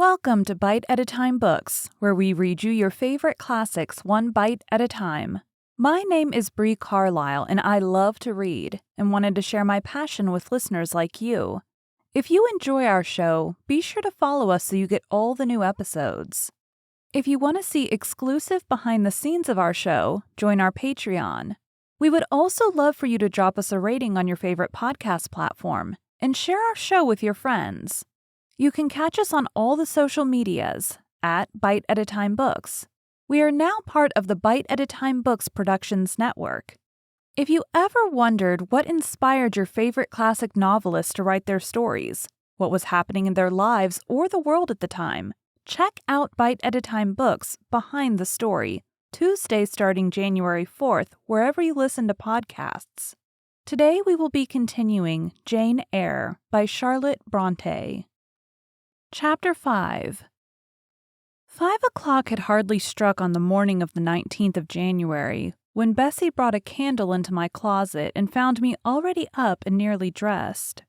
Welcome to Bite at a Time Books, where we read you your favorite classics one bite at a time. My name is Bree Carlile, and I love to read, and wanted to share my passion with listeners like you. If you enjoy our show, be sure to follow us so you get all the new episodes. If you want to see exclusive behind the scenes of our show, join our Patreon. We would also love for you to drop us a rating on your favorite podcast platform and share our show with your friends. You can catch us on all the social medias at Bite at a Time Books. We are now part of the Bite at a Time Books Productions Network. If you ever wondered what inspired your favorite classic novelists to write their stories, what was happening in their lives or the world at the time, check out Bite at a Time Books Behind the Story, Tuesday starting January 4th, wherever you listen to podcasts. Today we will be continuing Jane Eyre by Charlotte Bronte. Chapter 5. 5:00 had hardly struck on the morning of the 19th of January when Bessie brought a candle into my closet and found me already up and nearly dressed.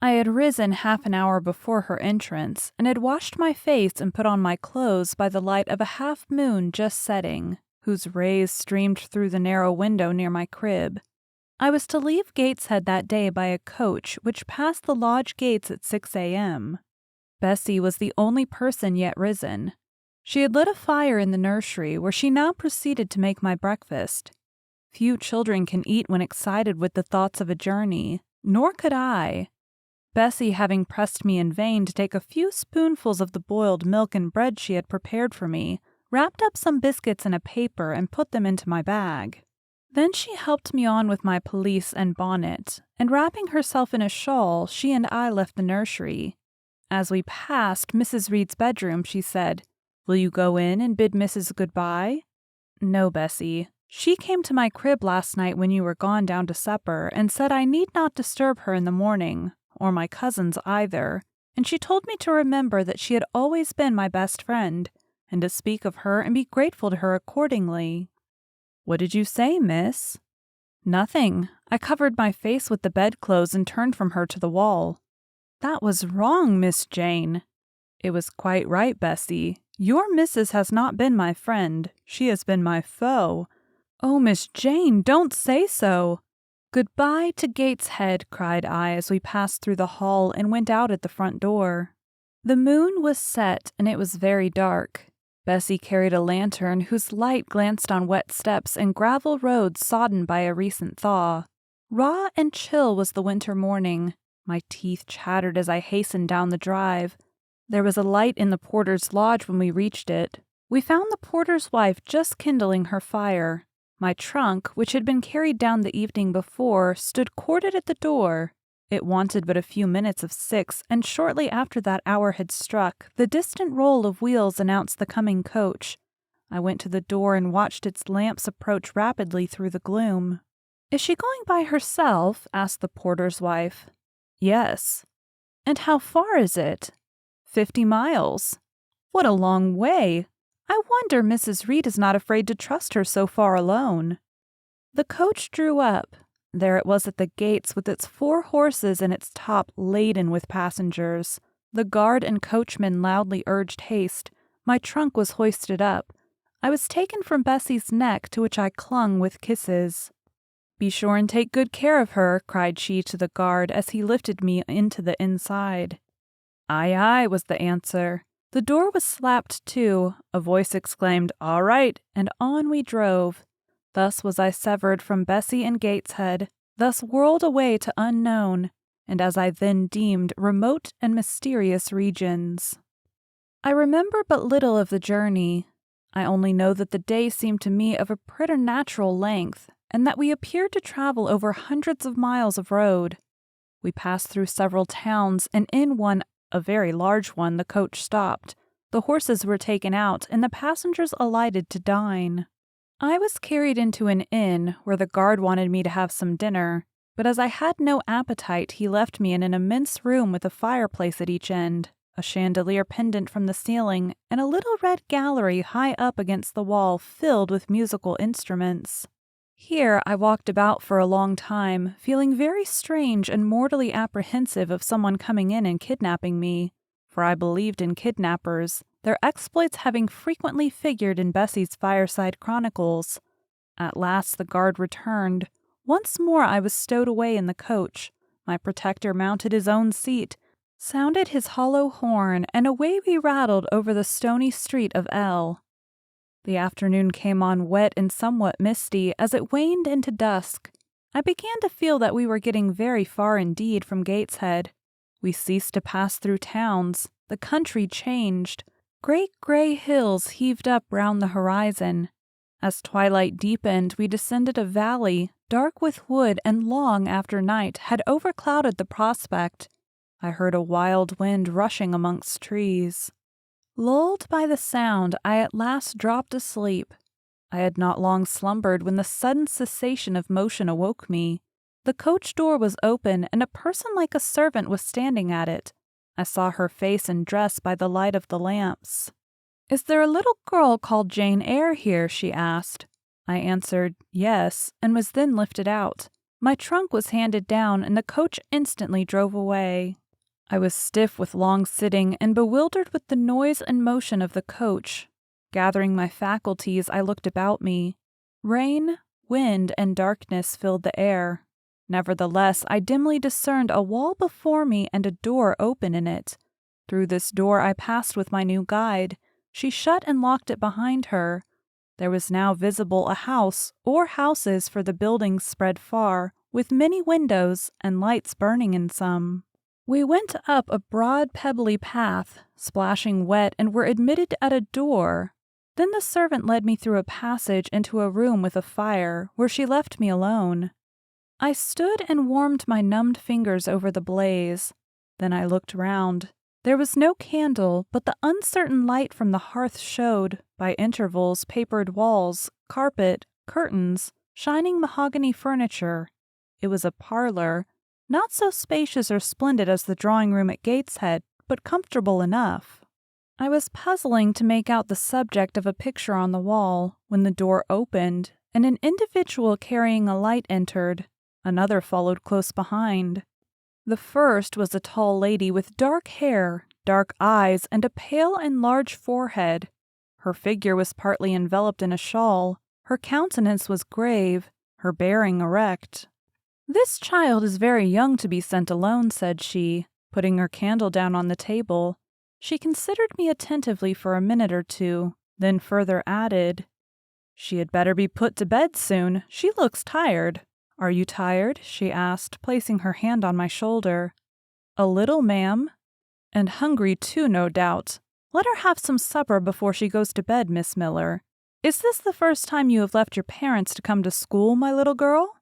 I had risen half an hour before her entrance and had washed my face and put on my clothes by the light of a half moon just setting, whose rays streamed through the narrow window near my crib. I was to leave Gateshead that day by a coach which passed the lodge gates at 6 a.m. Bessie was the only person yet risen. She had lit a fire in the nursery where she now proceeded to make my breakfast. Few children can eat when excited with the thoughts of a journey, nor could I. Bessie, having pressed me in vain to take a few spoonfuls of the boiled milk and bread she had prepared for me, wrapped up some biscuits in a paper and put them into my bag. Then she helped me on with my pelisse and bonnet, and wrapping herself in a shawl, she and I left the nursery. As we passed Mrs. Reed's bedroom, she said, "Will you go in and bid Mrs. goodbye?" "No, Bessie. She came to my crib last night when you were gone down to supper and said I need not disturb her in the morning, or my cousins either, and she told me to remember that she had always been my best friend, and to speak of her and be grateful to her accordingly." "What did you say, miss?" "Nothing. I covered my face with the bedclothes and turned from her to the wall." "That was wrong, Miss Jane." "It was quite right, Bessie. Your missus has not been my friend. She has been my foe." "Oh, Miss Jane, don't say so." "Goodbye to Gateshead," cried I as we passed through the hall and went out at the front door. The moon was set and it was very dark. Bessie carried a lantern whose light glanced on wet steps and gravel roads sodden by a recent thaw. Raw and chill was the winter morning. My teeth chattered as I hastened down the drive. There was a light in the porter's lodge when we reached it. We found the porter's wife just kindling her fire. My trunk, which had been carried down the evening before, stood corded at the door. It wanted but a few minutes of 6, and shortly after that hour had struck, the distant roll of wheels announced the coming coach. I went to the door and watched its lamps approach rapidly through the gloom. "Is she going by herself?" asked the porter's wife. "Yes." "And how far is it?" 50 miles. "What a long way! I wonder Mrs. Reed is not afraid to trust her so far alone." The coach drew up. There it was at the gates with its 4 horses and its top laden with passengers. The guard and coachman loudly urged haste. My trunk was hoisted up. I was taken from Bessie's neck, to which I clung with kisses. "Be sure and take good care of her," cried she to the guard as he lifted me into the inside. "Aye, aye," was the answer. The door was slapped to, a voice exclaimed, "All right," and on we drove. Thus was I severed from Bessie and Gateshead, thus whirled away to unknown, and as I then deemed, remote and mysterious regions. I remember but little of the journey. I only know that the day seemed to me of a preternatural length, and that we appeared to travel over hundreds of miles of road. We passed through several towns, and in one, a very large one, the coach stopped. The horses were taken out, and the passengers alighted to dine. I was carried into an inn, where the guard wanted me to have some dinner, but as I had no appetite, he left me in an immense room with a fireplace at each end, a chandelier pendant from the ceiling, and a little red gallery high up against the wall filled with musical instruments. Here I walked about for a long time, feeling very strange and mortally apprehensive of someone coming in and kidnapping me, for I believed in kidnappers, their exploits having frequently figured in Bessie's fireside chronicles. At last the guard returned. Once more I was stowed away in the coach. My protector mounted his own seat, sounded his hollow horn, and away we rattled over the stony street of L. The afternoon came on wet and somewhat misty as it waned into dusk. I began to feel that we were getting very far indeed from Gateshead. We ceased to pass through towns. The country changed. Great gray hills heaved up round the horizon. As twilight deepened, we descended a valley, dark with wood, and long after night had overclouded the prospect. I heard a wild wind rushing amongst trees. Lulled by the sound, I at last dropped asleep. I had not long slumbered when the sudden cessation of motion awoke me. The coach door was open, and a person like a servant was standing at it. I saw her face and dress by the light of the lamps. "Is there a little girl called Jane Eyre here?" she asked. I answered, yes, and was then lifted out. My trunk was handed down, and the coach instantly drove away. I was stiff with long sitting and bewildered with the noise and motion of the coach. Gathering my faculties, I looked about me. Rain, wind, and darkness filled the air. Nevertheless, I dimly discerned a wall before me and a door open in it. Through this door I passed with my new guide. She shut and locked it behind her. There was now visible a house, or houses, for the buildings spread far, with many windows and lights burning in some. We went up a broad pebbly path, splashing wet, and were admitted at a door. Then the servant led me through a passage into a room with a fire, where she left me alone. I stood and warmed my numbed fingers over the blaze. Then I looked round. There was no candle, but the uncertain light from the hearth showed, by intervals, papered walls, carpet, curtains, shining mahogany furniture. It was a parlor, not so spacious or splendid as the drawing-room at Gateshead, but comfortable enough. I was puzzling to make out the subject of a picture on the wall, when the door opened, and an individual carrying a light entered. Another followed close behind. The first was a tall lady with dark hair, dark eyes, and a pale and large forehead. Her figure was partly enveloped in a shawl. Her countenance was grave, her bearing erect. "This child is very young to be sent alone," said she, putting her candle down on the table. She considered me attentively for a minute or two, then further added, "She had better be put to bed soon. She looks tired." "Are you tired?" she asked, placing her hand on my shoulder. "A little, ma'am." "And hungry too, no doubt. Let her have some supper before she goes to bed, Miss Miller. Is this the first time you have left your parents to come to school, my little girl?"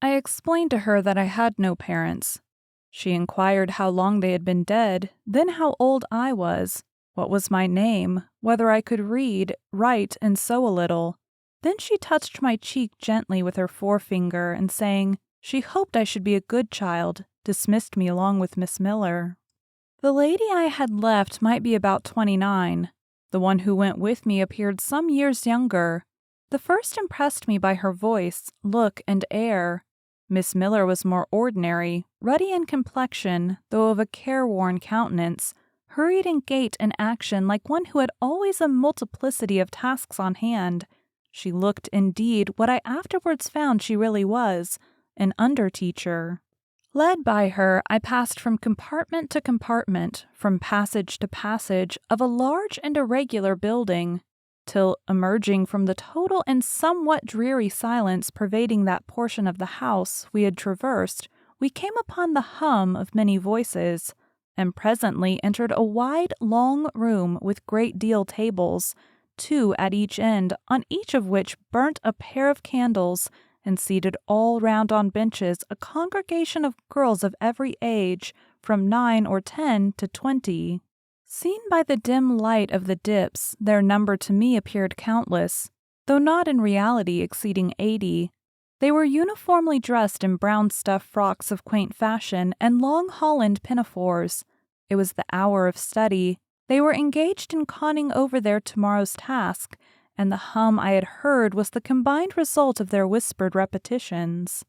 I explained to her that I had no parents. She inquired how long they had been dead, then how old I was, what was my name, whether I could read, write, and sew a little. Then she touched my cheek gently with her forefinger, and saying she hoped I should be a good child, dismissed me along with Miss Miller. The lady I had left might be about 29. The one who went with me appeared some years younger. The first impressed me by her voice, look, and air. Miss Miller was more ordinary, ruddy in complexion, though of a careworn countenance, hurried in gait and action like one who had always a multiplicity of tasks on hand. She looked, indeed, what I afterwards found she really was, an under-teacher. Led by her, I passed from compartment to compartment, from passage to passage, of a large and irregular building, till, emerging from the total and somewhat dreary silence pervading that portion of the house we had traversed, we came upon the hum of many voices, and presently entered a wide, long room with great deal tables, 2 at each end, on each of which burnt a pair of candles, and seated all round on benches a congregation of girls of every age, from 9 or 10 to 20. Seen by the dim light of the dips, their number to me appeared countless, though not in reality exceeding 80. They were uniformly dressed in brown stuff frocks of quaint fashion and long holland pinafores. It was the hour of study. They were engaged in conning over their tomorrow's task, and the hum I had heard was the combined result of their whispered repetitions.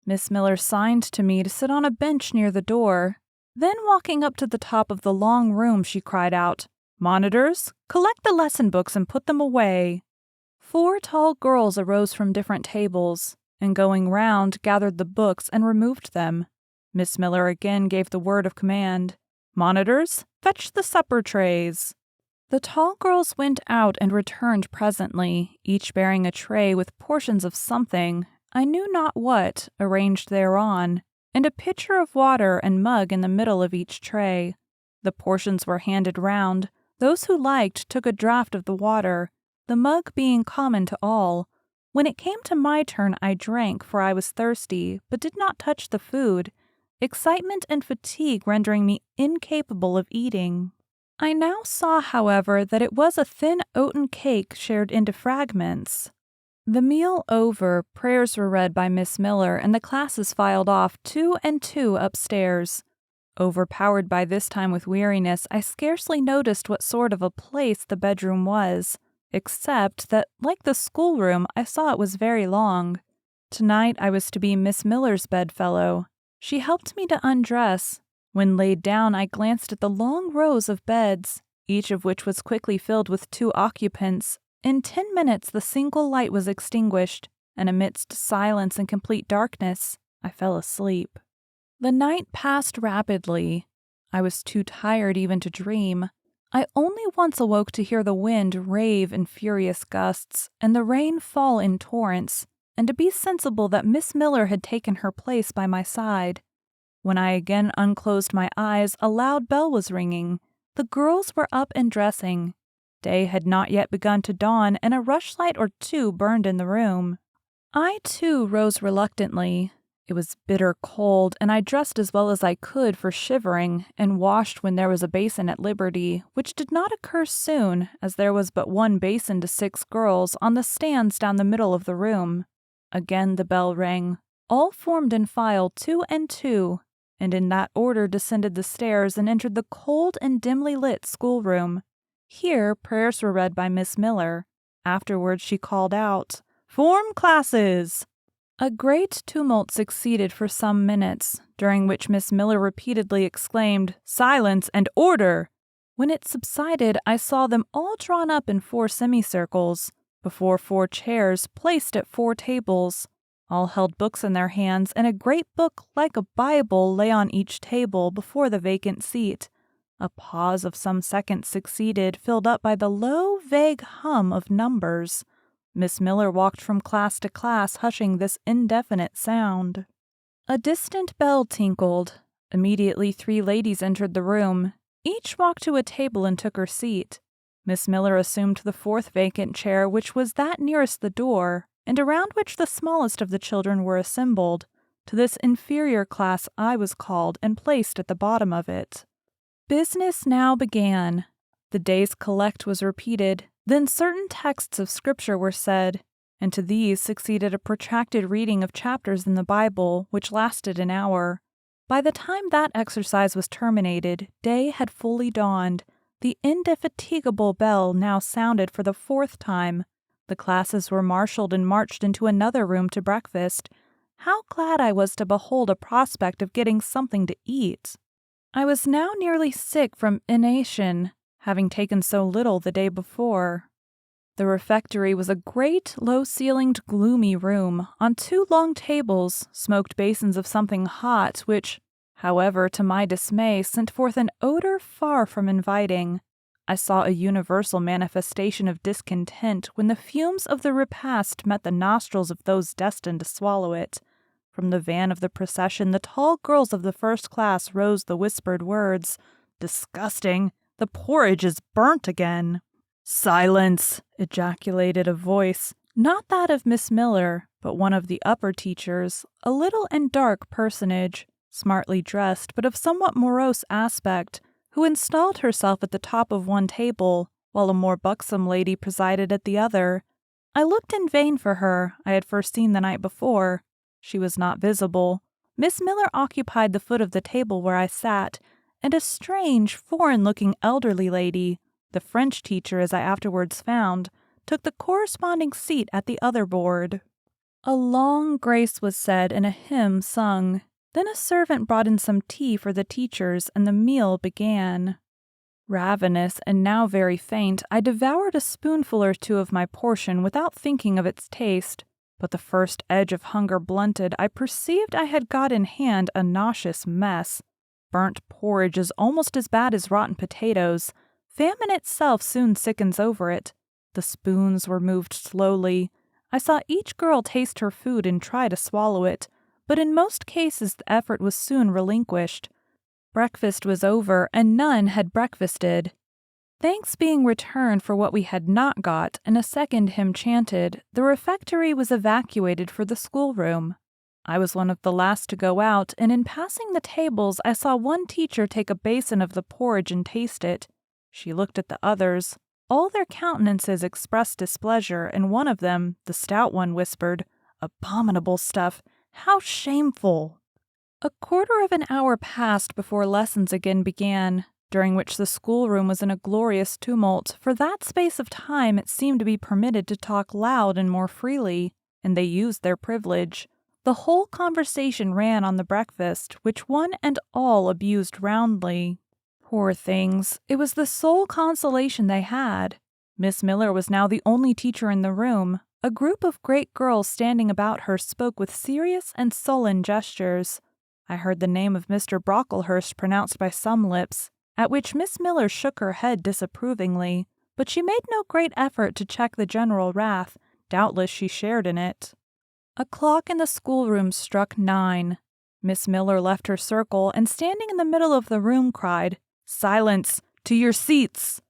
Miss Miller signed to me to sit on a bench near the door. Then walking up to the top of the long room, she cried out, "Monitors, collect the lesson books and put them away." 4 tall girls arose from different tables, and going round, gathered the books and removed them. Miss Miller again gave the word of command, "Monitors, fetch the supper trays." The tall girls went out and returned presently, each bearing a tray with portions of something, I knew not what, arranged thereon, and a pitcher of water and mug in the middle of each tray. The portions were handed round. Those who liked took a draught of the water, the mug being common to all. When it came to my turn, I drank, for I was thirsty, but did not touch the food, excitement and fatigue rendering me incapable of eating. I now saw, however, that it was a thin oaten cake shared into fragments. The meal over, prayers were read by Miss Miller, and the classes filed off 2 and 2 upstairs. Overpowered by this time with weariness, I scarcely noticed what sort of a place the bedroom was, except that, like the schoolroom, I saw it was very long. Tonight I was to be Miss Miller's bedfellow. She helped me to undress. When laid down, I glanced at the long rows of beds, each of which was quickly filled with 2 occupants. In 10 minutes the single light was extinguished, and amidst silence and complete darkness, I fell asleep. The night passed rapidly. I was too tired even to dream. I only once awoke to hear the wind rave in furious gusts, and the rain fall in torrents, and to be sensible that Miss Miller had taken her place by my side. When I again unclosed my eyes, a loud bell was ringing. The girls were up and dressing. Day had not yet begun to dawn, and a rushlight or 2 burned in the room. I, too, rose reluctantly. It was bitter cold, and I dressed as well as I could for shivering, and washed when there was a basin at liberty, which did not occur soon, as there was but 1 basin to 6 girls on the stands down the middle of the room. Again the bell rang. All formed in file 2 and 2, and in that order descended the stairs and entered the cold and dimly lit schoolroom. Here prayers were read by Miss Miller. Afterwards she called out, "Form classes!" A great tumult succeeded for some minutes, during which Miss Miller repeatedly exclaimed, "Silence and order!" When it subsided, I saw them all drawn up in 4 semicircles, before 4 chairs placed at 4 tables. All held books in their hands, and a great book like a Bible lay on each table before the vacant seat. A pause of some seconds succeeded, filled up by the low, vague hum of numbers. Miss Miller walked from class to class, hushing this indefinite sound. A distant bell tinkled. Immediately 3 ladies entered the room. Each walked to a table and took her seat. Miss Miller assumed the 4th vacant chair, which was that nearest the door, and around which the smallest of the children were assembled. To this inferior class I was called and placed at the bottom of it. Business now began. The day's collect was repeated, then certain texts of Scripture were said, and to these succeeded a protracted reading of chapters in the Bible, which lasted an hour. By the time that exercise was terminated, day had fully dawned. The indefatigable bell now sounded for the 4th time. The classes were marshaled and marched into another room to breakfast. How glad I was to behold a prospect of getting something to eat! I was now nearly sick from inanition, having taken so little the day before. The refectory was a great, low-ceilinged, gloomy room. On 2 long tables smoked basins of something hot, which, however, to my dismay, sent forth an odor far from inviting. I saw a universal manifestation of discontent when the fumes of the repast met the nostrils of those destined to swallow it. From the van of the procession, the tall girls of the 1st class rose the whispered words, "Disgusting! The porridge is burnt again." "Silence!" ejaculated a voice, not that of Miss Miller, but one of the upper teachers, a little and dark personage, smartly dressed but of somewhat morose aspect, who installed herself at the top of one table, while a more buxom lady presided at the other. I looked in vain for her I had first seen the night before. She was not visible. Miss Miller occupied the foot of the table where I sat, and a strange, foreign-looking elderly lady, the French teacher as I afterwards found, took the corresponding seat at the other board. A long grace was said and a hymn sung. Then a servant brought in some tea for the teachers, and the meal began. Ravenous and now very faint, I devoured a spoonful or two of my portion without thinking of its taste, but the first edge of hunger blunted, I perceived I had got in hand a nauseous mess. Burnt porridge is almost as bad as rotten potatoes. Famine itself soon sickens over it. The spoons were moved slowly. I saw each girl taste her food and try to swallow it, but in most cases the effort was soon relinquished. Breakfast was over, and none had breakfasted. Thanks being returned for what we had not got, and a second hymn chanted, the refectory was evacuated for the schoolroom. I was one of the last to go out, and in passing the tables I saw one teacher take a basin of the porridge and taste it. She looked at the others. All their countenances expressed displeasure, and one of them, the stout one, whispered, "Abominable stuff! How shameful!" A quarter of an hour passed before lessons again began, during which the schoolroom was in a glorious tumult. For that space of time it seemed to be permitted to talk loud and more freely, and they used their privilege. The whole conversation ran on the breakfast, which one and all abused roundly. Poor things, it was the sole consolation they had. Miss Miller was now the only teacher in the room. A group of great girls standing about her spoke with serious and sullen gestures. I heard the name of Mr. Brocklehurst pronounced by some lips, at which Miss Miller shook her head disapprovingly, but she made no great effort to check the general wrath. Doubtless she shared in it. A clock in the schoolroom struck 9. Miss Miller left her circle and, standing in the middle of the room, cried, "Silence! To your seats!"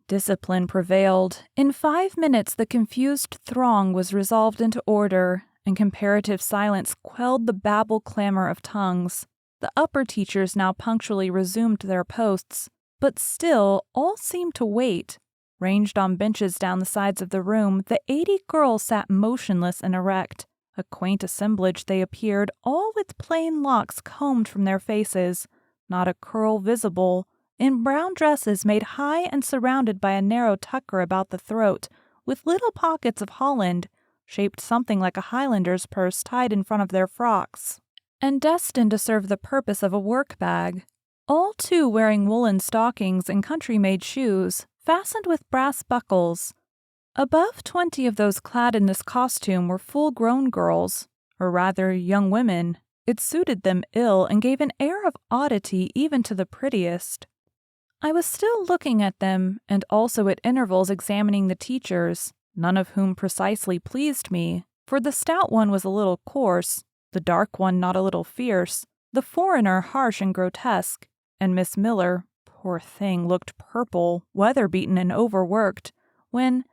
Discipline prevailed. In 5 minutes the confused throng was resolved into order, and comparative silence quelled the babel clamor of tongues. The upper teachers now punctually resumed their posts, but still all seemed to wait. Ranged on benches down the sides of the room, the 80 girls sat motionless and erect. A quaint assemblage they appeared, all with plain locks combed from their faces, not a curl visible, in brown dresses made high and surrounded by a narrow tucker about the throat, with little pockets of holland, shaped something like a Highlander's purse tied in front of their frocks, and destined to serve the purpose of a work-bag. All too wearing woolen stockings and country-made shoes, fastened with brass buckles. Above 20 of those clad in this costume were full-grown girls, or rather young women. It suited them ill and gave an air of oddity even to the prettiest. I was still looking at them, and also at intervals examining the teachers, none of whom precisely pleased me, for the stout one was a little coarse, the dark one not a little fierce, the foreigner harsh and grotesque, and Miss Miller, poor thing, looked purple, weather-beaten and overworked, when,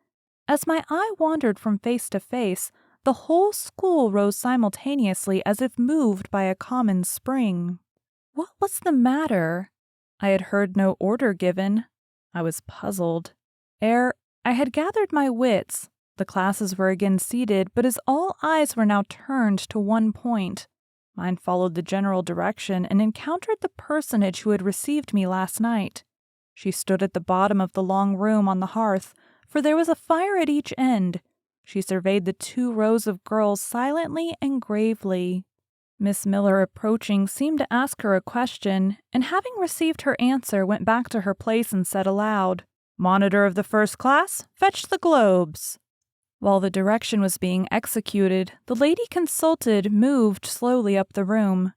as my eye wandered from face to face, the whole school rose simultaneously as if moved by a common spring. What was the matter? I had heard no order given. I was puzzled. Ere I had gathered my wits, the classes were again seated, but as all eyes were now turned to one point, mine followed the general direction and encountered the personage who had received me last night. She stood at the bottom of the long room on the hearth, for there was a fire at each end. She surveyed the 2 rows of girls silently and gravely. Miss Miller, approaching, seemed to ask her a question, and having received her answer, went back to her place and said aloud, "Monitor of the first class, fetch the globes." While the direction was being executed, the lady consulted moved slowly up the room.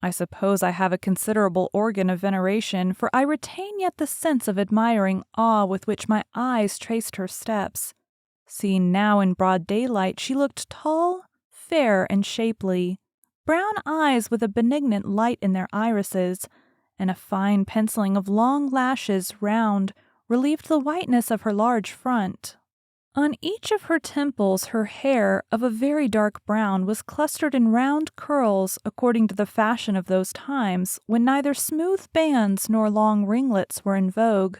I suppose I have a considerable organ of veneration, for I retain yet the sense of admiring awe with which my eyes traced her steps. Seen now in broad daylight, she looked tall, fair, and shapely. Brown eyes with a benignant light in their irises, and a fine penciling of long lashes round relieved the whiteness of her large front. On each of her temples her hair, of a very dark brown, was clustered in round curls according to the fashion of those times when neither smooth bands nor long ringlets were in vogue.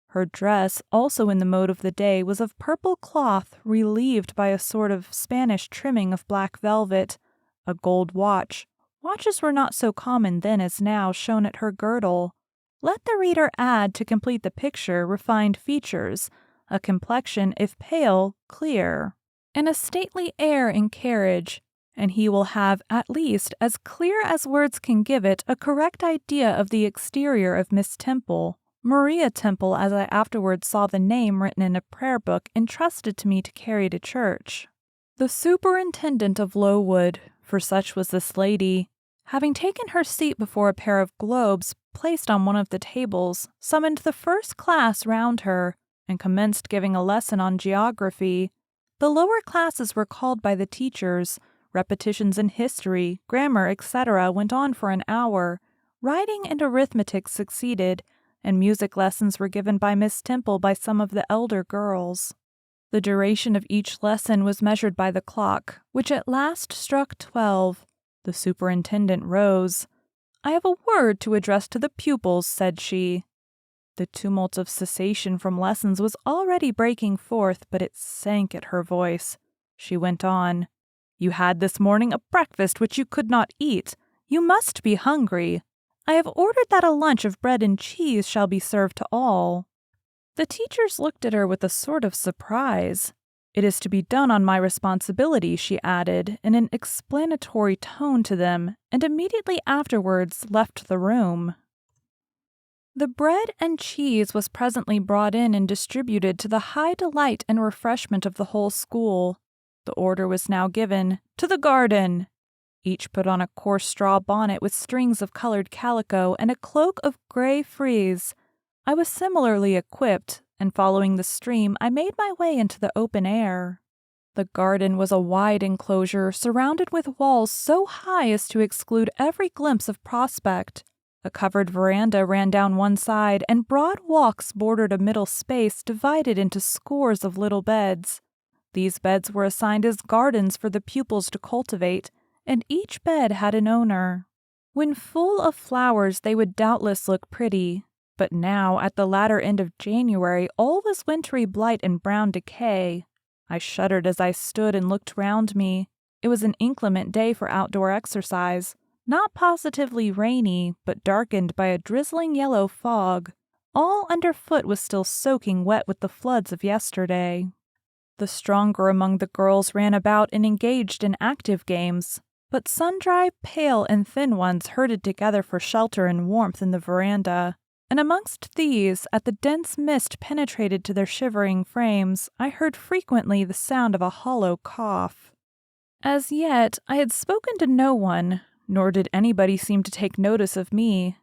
Her dress, also in the mode of the day, was of purple cloth relieved by a sort of Spanish trimming of black velvet. A gold watch. Watches were not so common then as now, shone at her girdle. Let the reader add, to complete the picture, refined features, a complexion, if pale, clear, and a stately air and carriage. and he will have, at least, as clear as words can give it, a correct idea of the exterior of Miss Temple, Maria Temple, as I afterwards saw the name written in a prayer book entrusted to me to carry to church. The superintendent of Lowood, for such was this lady, having taken her seat before a pair of globes placed on one of the tables, summoned the first class round her, and commenced giving a lesson on geography. The lower classes were called by the teachers. Repetitions in history, grammar, etc. went on for an hour. Writing and arithmetic succeeded, and music lessons were given by Miss Temple by some of the elder girls. The duration of each lesson was measured by the clock, which at last struck 12. The superintendent rose. "I have a word to address to the pupils," said she. The tumult of cessation from lessons was already breaking forth, but it sank at her voice. She went on. "You had this morning a breakfast which you could not eat. You must be hungry. I have ordered that a lunch of bread and cheese shall be served to all." The teachers looked at her with a sort of surprise. "It is to be done on my responsibility," she added, in an explanatory tone to them, and immediately afterwards left the room. The bread and cheese was presently brought in and distributed to the high delight and refreshment of the whole school. The order was now given, "To the garden!" Each put on a coarse straw bonnet with strings of colored calico and a cloak of gray frieze. I was similarly equipped, and following the stream, I made my way into the open air. The garden was a wide enclosure surrounded with walls so high as to exclude every glimpse of prospect. A covered veranda ran down one side, and broad walks bordered a middle space divided into scores of little beds. These beds were assigned as gardens for the pupils to cultivate, and each bed had an owner. When full of flowers, they would doubtless look pretty, but now, at the latter end of January, all was wintry blight and brown decay. I shuddered as I stood and looked round me. It was an inclement day for outdoor exercise. Not positively rainy, but darkened by a drizzling yellow fog. All underfoot was still soaking wet with the floods of yesterday. The stronger among the girls ran about and engaged in active games, but sundry pale and thin ones herded together for shelter and warmth in the veranda, and amongst these, as the dense mist penetrated to their shivering frames, I heard frequently the sound of a hollow cough. As yet, I had spoken to no one, nor did anybody seem to take notice of me.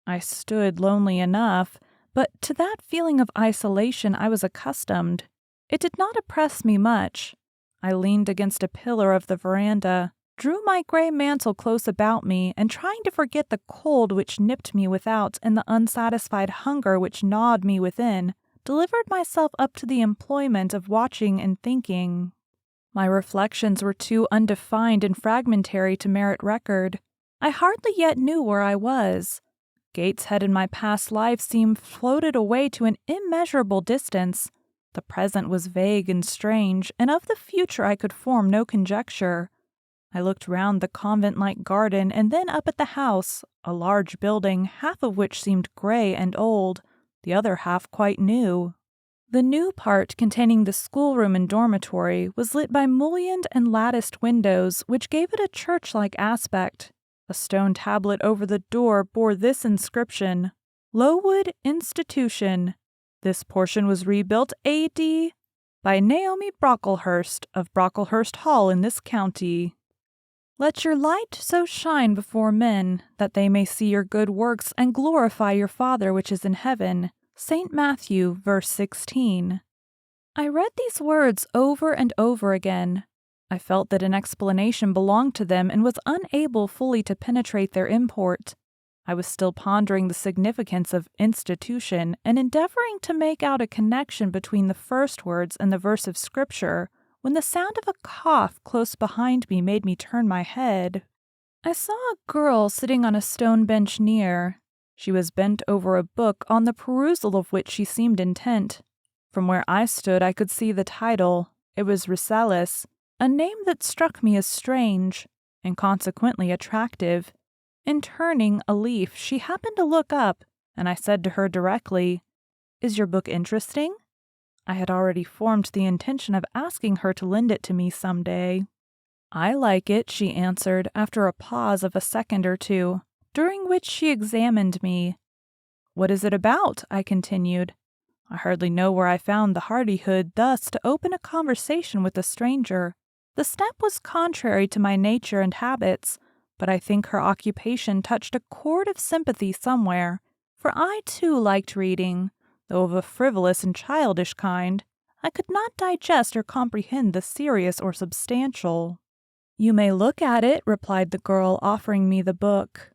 I stood lonely enough, but to that feeling of isolation I was accustomed. It did not oppress me much. I leaned against a pillar of the veranda, drew my gray mantle close about me, and trying to forget the cold which nipped me without and the unsatisfied hunger which gnawed me within, delivered myself up to the employment of watching and thinking. My reflections were too undefined and fragmentary to merit record. I hardly yet knew where I was. Gateshead in my past life seemed floated away to an immeasurable distance. The present was vague and strange, and of the future I could form no conjecture. I looked round the convent-like garden and then up at the house, a large building, half of which seemed gray and old, the other half quite new. The new part, containing the schoolroom and dormitory, was lit by mullioned and latticed windows, which gave it a church-like aspect. A stone tablet over the door bore this inscription, "Lowood Institution. This portion was rebuilt A.D. by Naomi Brocklehurst of Brocklehurst Hall in this county. Let your light so shine before men, that they may see your good works and glorify your Father which is in heaven." St. Matthew, verse 16. I read these words over and over again. I felt that an explanation belonged to them and was unable fully to penetrate their import. I was still pondering the significance of institution and endeavoring to make out a connection between the first words and the verse of Scripture, when the sound of a cough close behind me made me turn my head. I saw a girl sitting on a stone bench near. She was bent over a book, on the perusal of which she seemed intent. From where I stood I could see the title. It was Rasselas, a name that struck me as strange, and consequently attractive. In turning a leaf, she happened to look up, and I said to her directly, "Is your book interesting?" I had already formed the intention of asking her to lend it to me some day. I like it, she answered after a pause of a second or two, during which she examined me. What is it about? I continued. I hardly know where I found the hardihood thus to open a conversation with a stranger. The step was contrary to my nature and habits, but I think her occupation touched a chord of sympathy somewhere, for I too liked reading, though of a frivolous and childish kind. I could not digest or comprehend the serious or substantial. You may look at it, replied the girl, offering me the book.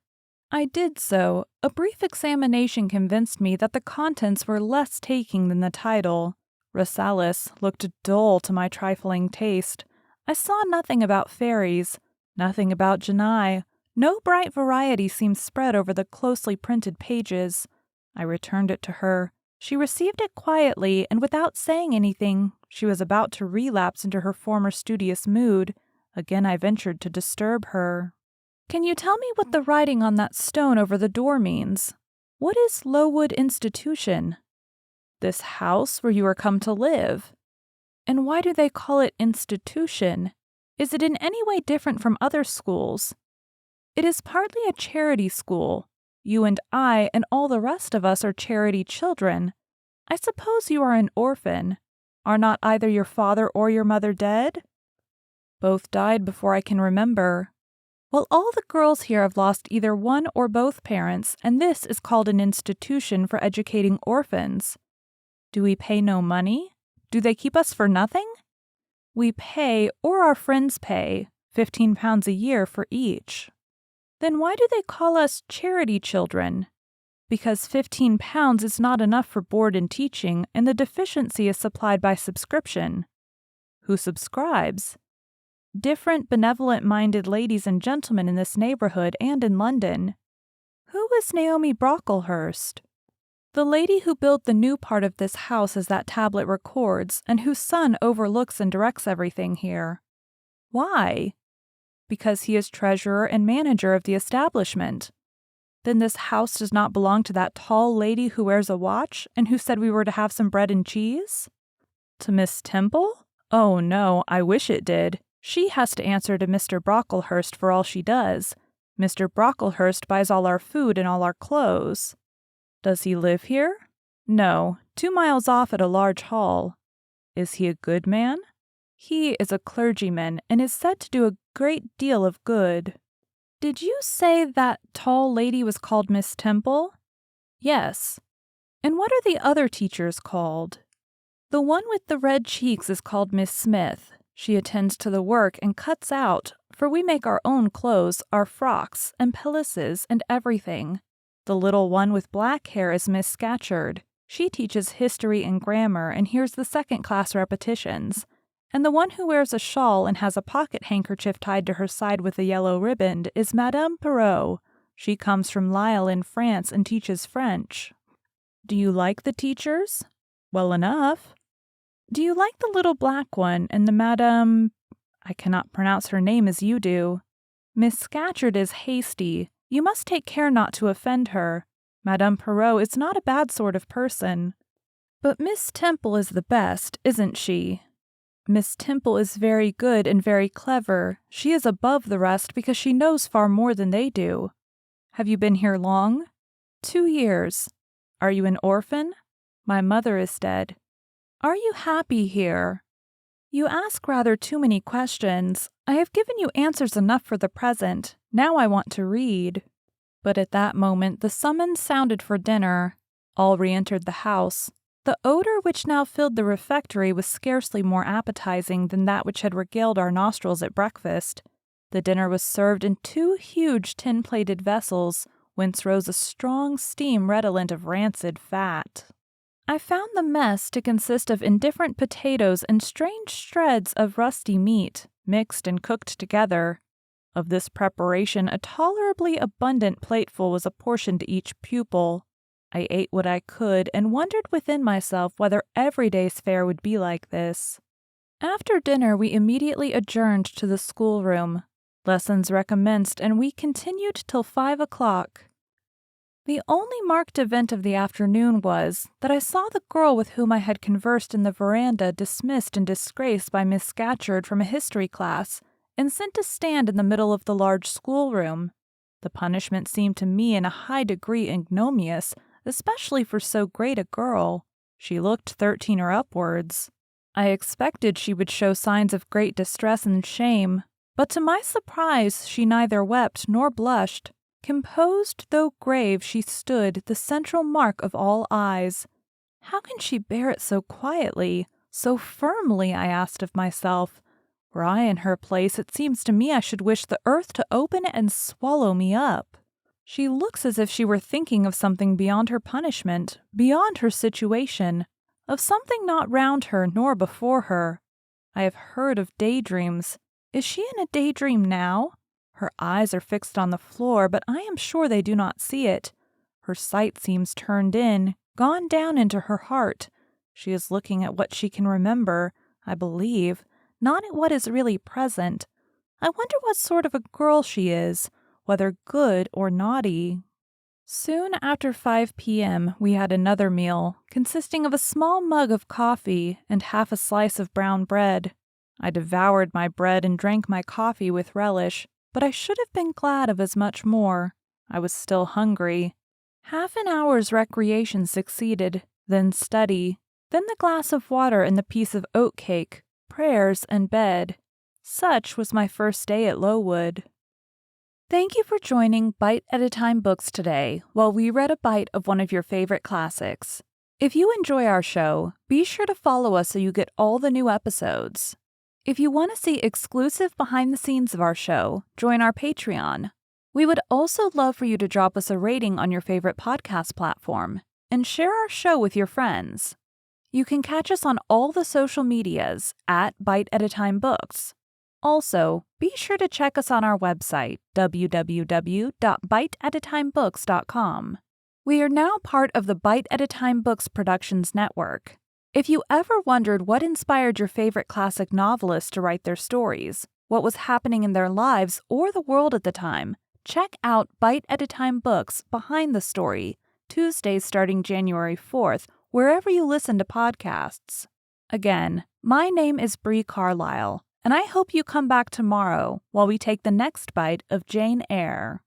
I did so. A brief examination convinced me that the contents were less taking than the title. Rassalis looked dull to my trifling taste. I saw nothing about fairies, nothing about Jane. No bright variety seemed spread over the closely printed pages. I returned it to her. She received it quietly, and without saying anything, she was about to relapse into her former studious mood. Again I ventured to disturb her. Can you tell me what the writing on that stone over the door means? What is Lowood Institution? This house where you are come to live. And why do they call it institution? Is it in any way different from other schools? It is partly a charity school. You and I and all the rest of us are charity children. I suppose you are an orphan. Are not either your father or your mother dead? Both died before I can remember. Well, all the girls here have lost either one or both parents, and this is called an institution for educating orphans. Do we pay no money? Do they keep us for nothing? We pay, or our friends pay, £15 a year for each. Then why do they call us charity children? Because £15 is not enough for board and teaching, and the deficiency is supplied by subscription. Who subscribes? Different benevolent-minded ladies and gentlemen in this neighborhood and in London. Who is Naomi Brocklehurst? The lady who built the new part of this house as that tablet records, and whose son overlooks and directs everything here. Why? Because he is treasurer and manager of the establishment. Then this house does not belong to that tall lady who wears a watch, and who said we were to have some bread and cheese? To Miss Temple? Oh no, I wish it did. She has to answer to Mr. Brocklehurst for all she does. Mr. Brocklehurst buys all our food and all our clothes. Does he live here? No, 2 miles off at a large hall. Is he a good man? He is a clergyman and is said to do a great deal of good. Did you say that tall lady was called Miss Temple? Yes. And what are the other teachers called? The one with the red cheeks is called Miss Smith. She attends to the work and cuts out, for we make our own clothes, our frocks and pelisses and everything. The little one with black hair is Miss Scatcherd. She teaches history and grammar and hears the second-class repetitions. And the one who wears a shawl and has a pocket handkerchief tied to her side with a yellow ribbon is Madame Perrot. She comes from Lille in France and teaches French. Do you like the teachers? Well enough. Do you like the little black one and the Madame... I cannot pronounce her name as you do. Miss Scatcherd is hasty. You must take care not to offend her. Madame Perrot is not a bad sort of person. But Miss Temple is the best, isn't she? Miss Temple is very good and very clever. She is above the rest because she knows far more than they do. Have you been here long? 2 years. Are you an orphan? My mother is dead. Are you happy here? You ask rather too many questions. I have given you answers enough for the present. Now I want to read. But at that moment the summons sounded for dinner. All re-entered the house. The odor which now filled the refectory was scarcely more appetizing than that which had regaled our nostrils at breakfast. The dinner was served in 2 huge tin-plated vessels, whence rose a strong steam redolent of rancid fat. I found the mess to consist of indifferent potatoes and strange shreds of rusty meat, mixed and cooked together. Of this preparation a tolerably abundant plateful was apportioned to each pupil. I ate what I could and wondered within myself whether every day's fare would be like this. After dinner we immediately adjourned to the schoolroom. Lessons recommenced and we continued till 5 o'clock. The only marked event of the afternoon was that I saw the girl with whom I had conversed in the veranda dismissed and disgraced by Miss Scatcherd from a history class, and sent to stand in the middle of the large schoolroom. The punishment seemed to me in a high degree ignominious, especially for so great a girl. She looked 13 or upwards. I expected she would show signs of great distress and shame, but to my surprise she neither wept nor blushed. Composed though grave she stood, the central mark of all eyes. How can she bear it so quietly, so firmly, I asked of myself. Were I in her place, it seems to me I should wish the earth to open and swallow me up. She looks as if she were thinking of something beyond her punishment, beyond her situation, of something not round her nor before her. I have heard of daydreams. Is she in a daydream now? Her eyes are fixed on the floor, but I am sure they do not see it. Her sight seems turned in, gone down into her heart. She is looking at what she can remember, I believe, not at what is really present. I wonder what sort of a girl she is, whether good or naughty. Soon after 5 p.m., we had another meal, consisting of a small mug of coffee and half a slice of brown bread. I devoured my bread and drank my coffee with relish, but I should have been glad of as much more. I was still hungry. Half an hour's recreation succeeded, then study, then the glass of water and the piece of oat cake, prayers and bed. Such was my first day at Lowood. Thank you for joining Bite at a Time Books today while we read a bite of one of your favorite classics. If you enjoy our show, be sure to follow us so you get all the new episodes. If you want to see exclusive behind the scenes of our show, join our Patreon. We would also love for you to drop us a rating on your favorite podcast platform and share our show with your friends. You can catch us on all the social medias at Bite at a Time Books. Also, be sure to check us on our website, www.biteatatimebooks.com. We are now part of the Bite at a Time Books Productions Network. If you ever wondered what inspired your favorite classic novelists to write their stories, what was happening in their lives or the world at the time, check out Bite at a Time Books Behind the Story, Tuesdays starting January 4th, wherever you listen to podcasts. Again, my name is Bree Carlile, and I hope you come back tomorrow while we take the next bite of Jane Eyre.